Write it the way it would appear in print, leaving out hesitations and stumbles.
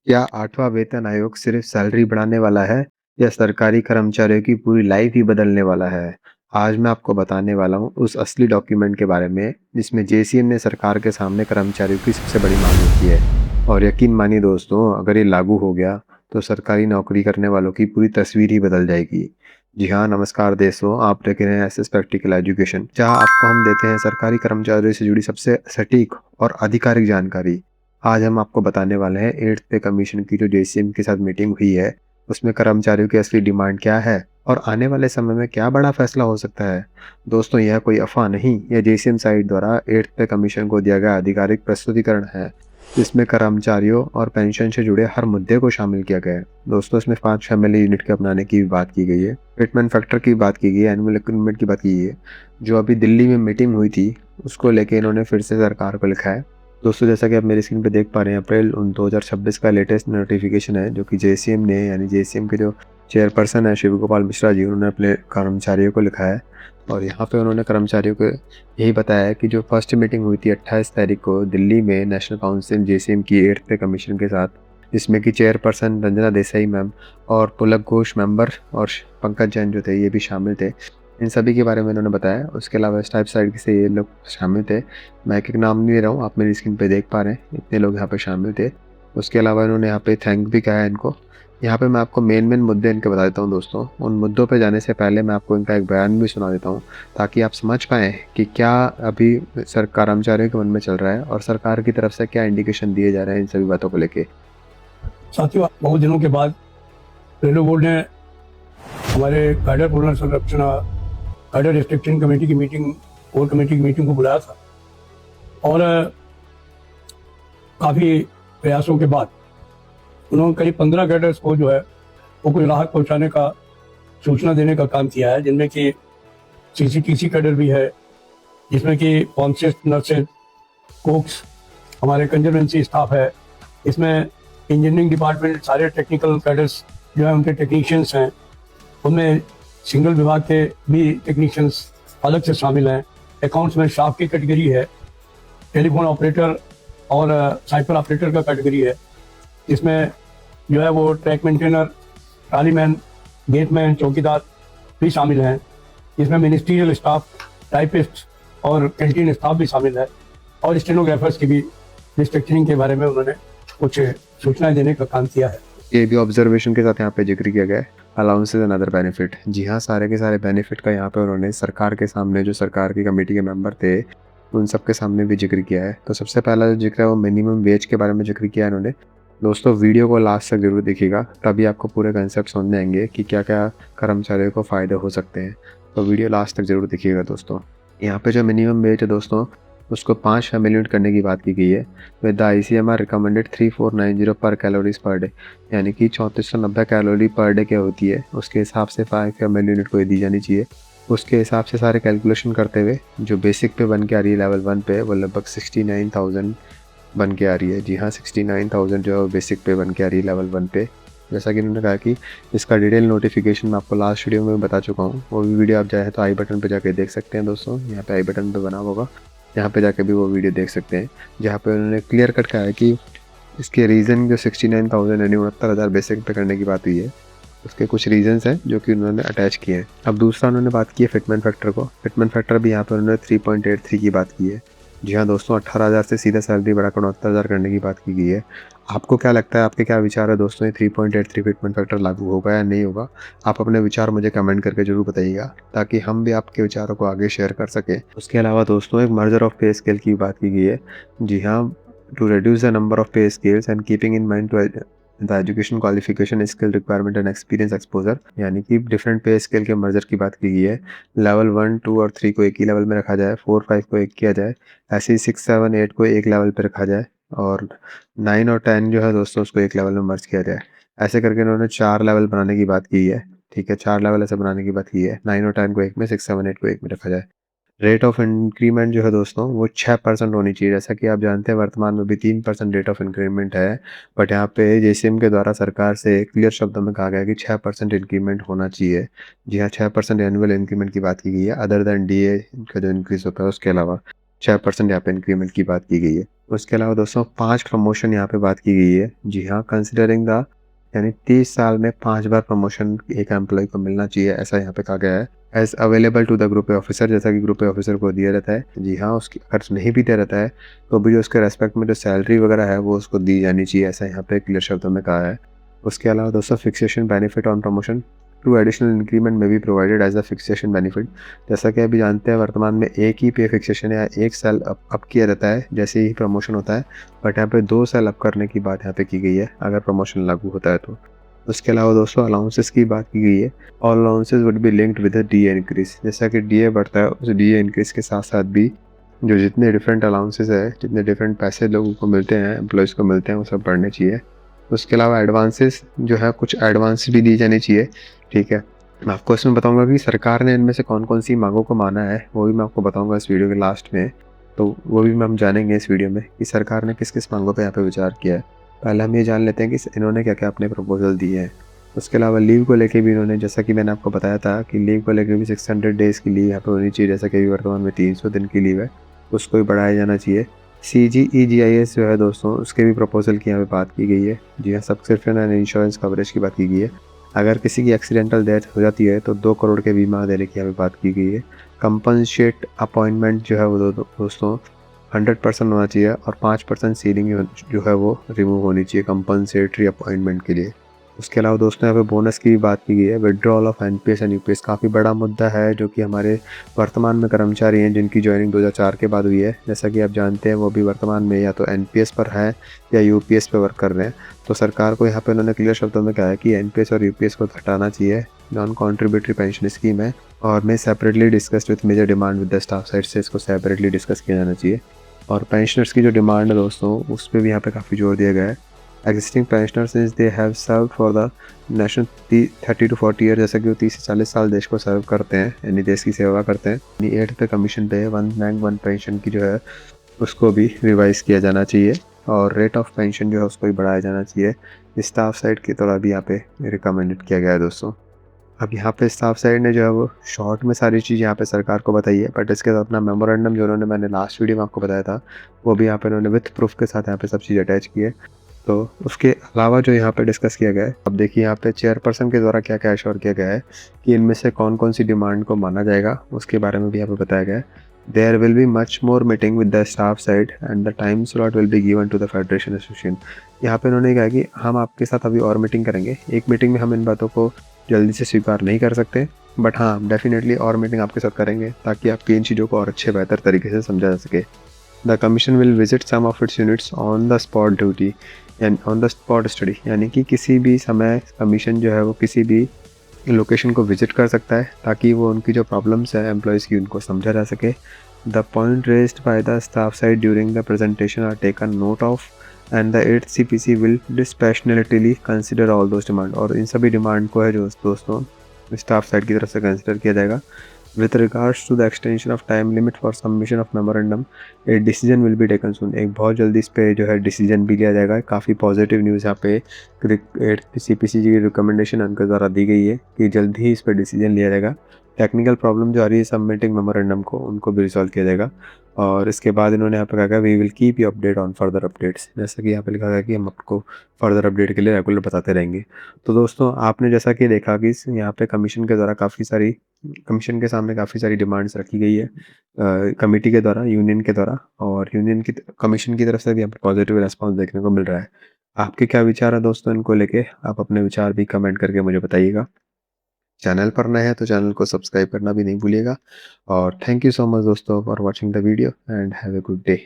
क्या आठवां वेतन आयोग सिर्फ सैलरी बढ़ाने वाला है या सरकारी कर्मचारियों की पूरी लाइफ ही बदलने वाला है? आज मैं आपको बताने वाला हूँ उस असली डॉक्यूमेंट के बारे में जिसमें जेसीएम ने सरकार के सामने कर्मचारियों की सबसे बड़ी मांग रखी है। और यकीन मानिए दोस्तों, अगर ये लागू हो गया तो सरकारी नौकरी करने वालों की पूरी तस्वीर ही बदल जाएगी। जी हाँ, नमस्कार दोस्तों, आप देख रहे हैं एसएस प्रैक्टिकल एजुकेशन, जहाँ आपको हम देते हैं सरकारी कर्मचारियों से जुड़ी सबसे सटीक और आधिकारिक जानकारी। आज हम आपको बताने वाले हैं 8th पे कमीशन की जो जेसीएम के साथ मीटिंग हुई है, उसमें कर्मचारियों की असली डिमांड क्या है और आने वाले समय में क्या बड़ा फैसला हो सकता है। दोस्तों, यह कोई अफवाह नहीं, यह जेसीएम साइट द्वारा 8th पे कमीशन को दिया गया आधिकारिक प्रस्तुतिकरण है, जिसमें कर्मचारियों और पेंशन से जुड़े हर मुद्दे को शामिल किया गया है। दोस्तों, इसमें 5 फैमिली यूनिट के अपनाने की भी बात की गई है, फिटमेंट फैक्टर की बात की गई है, एनुअल इंक्रीमेंट की बात की गई है। जो अभी दिल्ली में मीटिंग हुई थी, उसको लेके इन्होंने फिर से सरकार को लिखा है। दोस्तों, जैसा कि आप मेरी स्क्रीन पे देख पा रहे हैं, अप्रैल 2026 का लेटेस्ट नोटिफिकेशन है, जो कि जेसीएम ने यानी जेसीएम के जो चेयरपर्सन है शिव गोपाल मिश्रा जी, उन्होंने अपने कर्मचारियों को लिखा है। और यहाँ पे उन्होंने कर्मचारियों को यही बताया है कि जो फर्स्ट मीटिंग हुई थी 28 तारीख को दिल्ली में नेशनल काउंसिल जेसीएम की 8th पे कमीशन के साथ, जिसमें कि चेयरपर्सन रंजना देसाई मैम और पुलक घोष मेंबर और पंकज जैन जो थे, ये भी शामिल थे। इन सभी के बारे में इन्होंने बताया। उसके अलावा इस टाइप साइड से ये लोग शामिल थे। मैं एक-एक नाम नहीं ले रहा हूँ, आप मेरी स्क्रीन पे देख पा रहे हैं, इतने लोग यहाँ पे शामिल थे। उसके अलावा इन्होंने यहाँ पे थैंक भी कहा है इनको। यहाँ पे मैं आपको मेन मुद्दे इनके बता देता हूँ दोस्तों। उन मुद्दों पे जाने से पहले मैं आपको इनका एक बयान भी सुना देता हूँ, ताकि आप समझ पाएँ कि क्या अभी कर्मचारियों के मन में चल रहा है और सरकार की तरफ से क्या इंडिकेशन दिए जा रहे हैं इन सभी बातों को लेके। साथियों, बहुत दिनों के बाद रेलवे बोर्ड ने हमारे कैडर पुनर्संरचना कैडर रिस्ट्रिक्शन कमेटी की मीटिंग कोर कमेटी की मीटिंग को बुलाया था और काफ़ी प्रयासों के बाद उन्होंने करीब 15 कैडर्स को जो है वो कुछ राहत पहुंचाने का सूचना देने का काम किया है, जिनमें कि सीसीटीसी कैडर भी है, जिसमें कि फार्मासिस्ट, नर्सेज, कुक्स, हमारे कंजर्वेंसी स्टाफ है। इसमें इंजीनियरिंग डिपार्टमेंट सारे टेक्निकल कैडर्स जो है उनके टेक्नीशियंस हैं, उनमें सिंगल विभाग के भी टेक्नीशियंस अलग से शामिल हैं। अकाउंट्स में स्टाफ की कैटेगरी है, टेलीफोन ऑपरेटर और साइपर ऑपरेटर का कैटेगरी है। इसमें जो है वो ट्रैक मेंटेनर, ट्रालीमैन, गेटमैन, चौकीदार भी शामिल हैं। इसमें मिनिस्ट्रियल स्टाफ, टाइपिस्ट और कैंटीन स्टाफ भी शामिल है और स्टेनोग्राफर्स की भी रिस्ट्रक्चरिंग के बारे में उन्होंने कुछ सूचनाएं देने का काम किया है। ये भी ऑब्जर्वेशन के साथ यहाँ पे जिक्र किया गया है, अलाउंसेज एंड अदर बेनिफिट। जी हाँ, सारे के सारे बेनिफिट का यहाँ पे उन्होंने सरकार के सामने, जो सरकार की कमेटी के मेंबर थे, उन सब के सामने भी जिक्र किया है। तो सबसे पहला जो जिक्र है वो मिनिमम वेज के बारे में जिक्र किया है इन्होंने। दोस्तों, वीडियो को लास्ट तक जरूर देखिएगा, तभी आपको पूरे कंसेप्ट समझ में आएंगे कि क्या क्या कर्मचारियों को फ़ायदे हो सकते हैं। तो वीडियो लास्ट तक जरूर देखिएगा दोस्तों। यहाँ पे जो मिनिमम वेज है दोस्तों, उसको 5 फैमिली यूनिट करने की बात की गई है, विद द आईसीएमआर रिकमेंडेड 3490 पर कैलोरीज पर डे, यानी कि 3490 कैलोरी पर डे क्या होती है, उसके हिसाब से 5 फैमिली यूनिट को दी जानी चाहिए। उसके हिसाब से सारे कैलकुलेशन करते हुए जो बेसिक पे बन के आ रही है लेवल 1 पे, वो लगभग 69,000 बन के आ रही है। जी हाँ, 69,000 जो बेसिक पे बन के आ रही है लेवल 1 पे। जैसा कि उन्होंने कहा कि इसका डिटेल नोटिफिकेशन मैं आपको लास्ट वीडियो में बता चुका हूँ। वो भी वीडियो आप चाहे तो आई बटन पे जाके देख सकते हैं दोस्तों, यहाँ पे आई बटन पे बना होगा, यहाँ पे जाके भी वो वीडियो देख सकते हैं, जहाँ पे उन्होंने क्लियर कट कहा है कि इसके रीज़न जो 69,000 यानी 69,000 बेसिक पे करने की बात हुई है, उसके कुछ रीजंस हैं जो कि उन्होंने अटैच किए हैं। अब दूसरा उन्होंने बात की है फिटमेंट फैक्टर को। फिटमेंट फैक्टर भी यहाँ पे उन्होंने 3.83 की बात की है। जी हाँ दोस्तों, 18,000 से सीधा सैलरी बढ़ाकर 69,000 करने की बात की गई है। आपको क्या लगता है, आपके क्या विचार है दोस्तों, ये 3.83 फिटमेंट फैक्टर लागू होगा या नहीं होगा? आप अपने विचार मुझे कमेंट करके जरूर बताइएगा, ताकि हम भी आपके विचारों को आगे शेयर कर सकें। उसके अलावा दोस्तों, एक मर्जर ऑफ पे स्केल की बात की गई है। जी हाँ, to reduce the number of pay scales and keeping in mind to the education qualification skill requirement and experience exposure, यानी कि डिफरेंट पे स्केल के मर्जर की बात की गई है। लेवल 1, 2 और 3 को एक ही लेवल में रखा जाए, 4, 5 को एक किया जाए, ऐसे ही 6, 7, 8 को एक लेवल पे रखा जाए, और 9 और 10 जो है दोस्तों उसको एक लेवल में मर्ज किया जाए। ऐसे करके इन्होंने 4 लेवल बनाने की बात की है। ठीक है, 4 लेवल ऐसे बनाने की बात की है। 9 और 10 को एक में, 6, 7, 8 को एक में रखा जाए। रेट ऑफ इंक्रीमेंट जो है दोस्तों वो 6% होनी चाहिए। जैसा कि आप जानते हैं वर्तमान में भी 3% रेट ऑफ इंक्रीमेंट है, बट यहाँ पे जेसीएम के द्वारा सरकार से क्लियर शब्दों में कहा गया है कि 6% इंक्रीमेंट होना चाहिए। जी हाँ, 6% एनुअल इंक्रीमेंट की बात की गई है, अदर देन डीए का जो इंक्रीज होता है उसके अलावा। 6% यहाँ पे इंक्रीमेंट की बात की गई है। उसके अलावा दोस्तों 5 प्रमोशन यहाँ पे बात की गई है। जी हाँ, कंसिडरिंग द यानी 30 साल में 5 बार प्रमोशन एक एम्प्लॉय को मिलना चाहिए, ऐसा यहाँ पे कहा गया है। As available to the group officer, जैसा कि ग्रुप ऑफिसर को दिया रहता है। जी हाँ, उसकी अगर नहीं भी दिया रहता है तो भी उसके रेस्पेक्ट में जो सैलरी वगैरह है वो उसको दी जानी चाहिए, ऐसा यहाँ पे क्लियर शब्दों में कहा है। उसके अलावा दोस्तों fixation benefit on promotion, 2 additional increment may be provided as a fixation benefit. जैसा कि अभी जानते हैं वर्तमान में एक ही पे फिक्सेशन या एक सेल अप किया रहता है जैसे ही प्रमोशन होता है, बट यहाँ पे 2 सेल अप करने की बात यहाँ पे की गई है अगर प्रमोशन लागू होता है तो। उसके अलावा दोस्तों अलाउंसेस की बात की गई है। All allowances would be linked with the DA increase. जैसा कि डीए बढ़ता है उस डीए इंक्रीज के साथ साथ भी जो जितने डिफरेंट अलाउंसेस है, जितने डिफरेंट पैसे लोगों को मिलते हैं, एम्प्लॉयज़ को मिलते हैं, वो सब बढ़ने चाहिए। उसके अलावा एडवांसेस जो है, कुछ एडवांस भी दी जानी चाहिए, ठीक है। मैं आपको इसमें बताऊंगा कि सरकार ने इनमें से कौन कौन सी मांगों को माना है, वो भी मैं आपको बताऊंगा इस वीडियो के लास्ट में। तो वो भी हम जानेंगे इस वीडियो में कि सरकार ने किस किस मांगों पे यहाँ पे विचार किया है। पहले हम ये जान लेते हैं कि इन्होंने क्या क्या अपने प्रपोजल दिए हैं। उसके अलावा लीव को लेके भी इन्होंने, जैसा कि मैंने आपको बताया था कि लीव को लेकर भी 600 डेज़ की लीव यहाँ पे होनी चाहिए, जैसा कि अभी वर्तमान में 300 दिन की लीव है, उसको भी बढ़ाया जाना चाहिए। CGEGIS जो है दोस्तों, उसके भी प्रपोजल की यहाँ पे बात की गई है। जी हाँ, सब्सक्रिप्शन एंड इंश्योरेंस कवरेज की बात की गई है। अगर किसी की एक्सीडेंटल डेथ हो जाती है तो 2 करोड़ के बीमा देने की यहाँ पे बात की गई है। कंपनसेट अपॉइंटमेंट जो है वो दोस्तों 100% होना चाहिए और 5% सीलिंग जो है वो रिमूव होनी चाहिए कंपनसेटरी अपॉइंटमेंट के लिए। उसके अलावा दोस्तों यहाँ पे बोनस की भी बात की गई है। Withdrawal of NPS and UPS काफ़ी बड़ा मुद्दा है, जो कि हमारे वर्तमान में कर्मचारी हैं जिनकी ज्वाइनिंग 2004 के बाद हुई है। जैसा कि आप जानते हैं वो भी वर्तमान में या तो एनपीएस पर है या यूपीएस पे वर्क कर रहे हैं। तो सरकार को यहाँ पे उन्होंने क्लियर शब्दों में कहा है कि एनपीएस और यूपीएस को हटाना चाहिए। नॉन कॉन्ट्रीब्यूटरी पेंशन स्कीम है और मैं separately discussed with major demand with the staff side से इसको सेपरेटली डिस्कस किया जाना चाहिए। और पेंशनर्स की जो डिमांड है दोस्तों, उस पर भी यहाँ पे काफ़ी जोर दिया गया है। Existing pensioners is they have serve for the national 30 to 40 year, जैसा कि वो 30 से 40 साल देश को सर्व करते हैं, यानी देश की सेवा करते हैं। यानी 8 पे कमीशन पे 1 रैंक 1 पेंशन की जो है उसको भी रिवाइज किया जाना चाहिए और रेट ऑफ पेंशन जो है उसको भी बढ़ाया जाना चाहिए। स्टाफ साइड की तरह भी यहाँ पे रिकमेंडेड किया गया है दोस्तों। अब यहाँ पे स्टाफ साइड ने जो है वो शॉर्ट में सारी चीज़ यहाँ पे सरकार को बताई है, बट इसके साथ अपना मेमोरेंडम जो उन्होंने, मैंने लास्ट वीडियो में आपको बताया था, वो भी यहाँ पे उन्होंने विथ प्रूफ के साथ यहाँ पे सब चीज़ अटैच की है। तो उसके अलावा जो यहाँ पे डिस्कस किया गया है, अब देखिए यहाँ पे चेयरपर्सन के द्वारा क्या क्या एश्योर किया गया है कि इनमें से कौन कौन सी डिमांड को माना जाएगा, उसके बारे में भी यहाँ पे बताया गया है। There will be much more meeting with the staff side and the time slot will be given to the federation association. यहाँ पे उन्होंने कहा कि हम आपके साथ अभी और मीटिंग करेंगे। एक मीटिंग में हम इन बातों को जल्दी से स्वीकार नहीं कर सकते, बट हाँ डेफिनेटली और मीटिंग आपके साथ करेंगे ताकि आपकी इन चीज़ों को और अच्छे बेहतर तरीके से समझा जा सके। The commission will visit some of its units on the spot duty and on the spot study, यानी कि किसी भी समय कमीशन जो है वो किसी भी लोकेशन को विजिट कर सकता है ताकि वो उनकी जो प्रॉब्लम्स है एम्प्लॉयज़ की उनको समझा जा सके। The point raised by the staff side during the presentation are taken note of and the 8th CPC will dispassionately consider all those demand. और इन सभी डिमांड को है जो दोस्तों स्टाफ साइड की तरफ से कंसिडर किया जाएगा। With regards to the extension of time limit for submission of memorandum, a decision will be taken soon. एक बहुत जल्दी इस पे जो है डिसीजन भी लिया जाएगा। काफ़ी पॉजिटिव न्यूज़ यहाँ पे 8th CPC की रिकमेंडेशन उनके द्वारा दी गई है कि जल्द ही इस पर डिसीजन लिया जाएगा। टेक्निकल प्रॉब्लम जो आ रही है सबमिटिंग मेमोरेंडम को, उनको भी रिजॉल्व किया जाएगा। और इसके बाद इन्होंने यहाँ पे कहा we will keep you update on further updates, जैसा कि यहाँ पे लिखा गया कि हम आपको फर्दर अपडेट के लिए रेगुलर बताते रहेंगे। तो दोस्तों आपने जैसा कि देखा कि यहाँ पे कमीशन के द्वारा कमीशन के सामने काफ़ी सारी डिमांड्स रखी गई है कमेटी के द्वारा, यूनियन के द्वारा, और यूनियन की कमीशन की तरफ से भी यहाँ पे पॉजिटिव रेस्पॉन्स देखने को मिल रहा है। आपके क्या विचार है दोस्तों इनको लेके? आप अपने विचार भी कमेंट करके मुझे बताइएगा। चैनल पर नए हैं तो चैनल को सब्सक्राइब करना भी नहीं भूलिएगा। और थैंक यू सो मच दोस्तों for watching the video and have a good day.